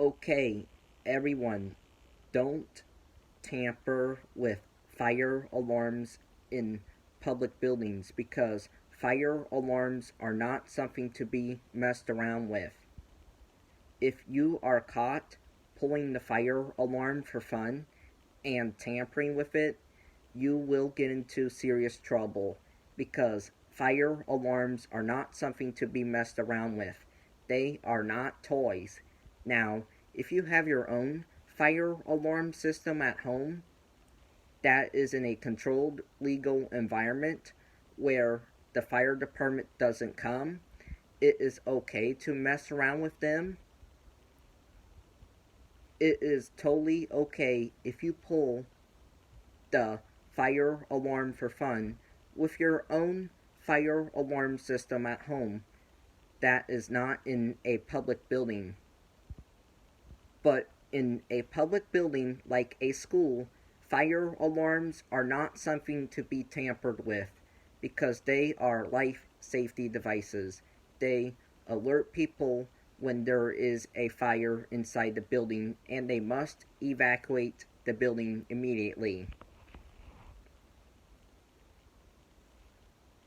Okay, everyone, don't tamper with fire alarms in public buildings because fire alarms are not something to be messed around with. If you are caught pulling the fire alarm for fun and tampering with it, you will get into serious trouble because fire alarms are not something to be messed around with. They are not toys. Now, if you have your own fire alarm system at home that is in a controlled legal environment where the fire department doesn't come, it is okay to mess around with them. It is totally okay if you pull the fire alarm for fun with your own fire alarm system at home that is not in a public building. But in a public building like a school, fire alarms are not something to be tampered with because they are life safety devices. They alert people when there is a fire inside the building and they must evacuate the building immediately.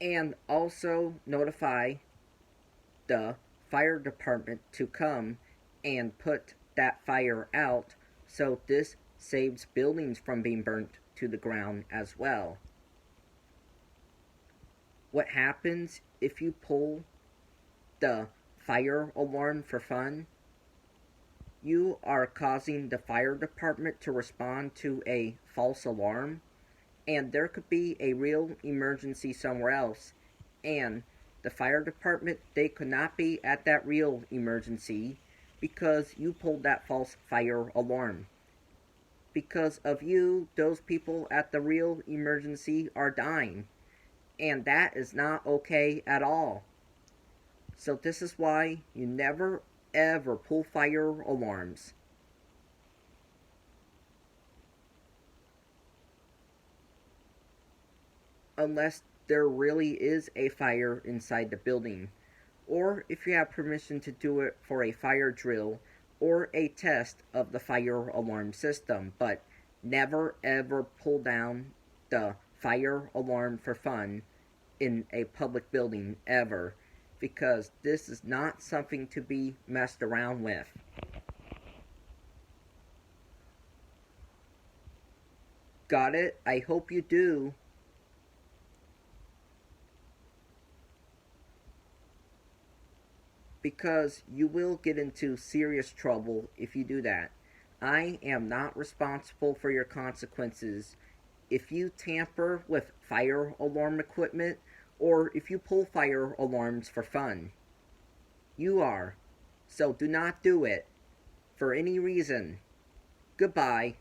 And also notify the fire department to come and put that fire out so this saves buildings from being burnt to the ground as well. What happens if you pull the fire alarm for fun? You are causing the fire department to respond to a false alarm, and there could be a real emergency somewhere else, and the fire department, they could not be at that real emergency because you pulled that false fire alarm. Because of you, those people at the real emergency are dying, and that is not okay at all. So this is why you never ever pull fire alarms. Unless there really is a fire inside the building, or if you have permission to do it for a fire drill or a test of the fire alarm system, but never ever pull down the fire alarm for fun in a public building ever, because this is not something to be messed around with. Got it? I hope you do. Because you will get into serious trouble if you do that. I am not responsible for your consequences if you tamper with fire alarm equipment or if you pull fire alarms for fun. You are. So do not do it for any reason. Goodbye.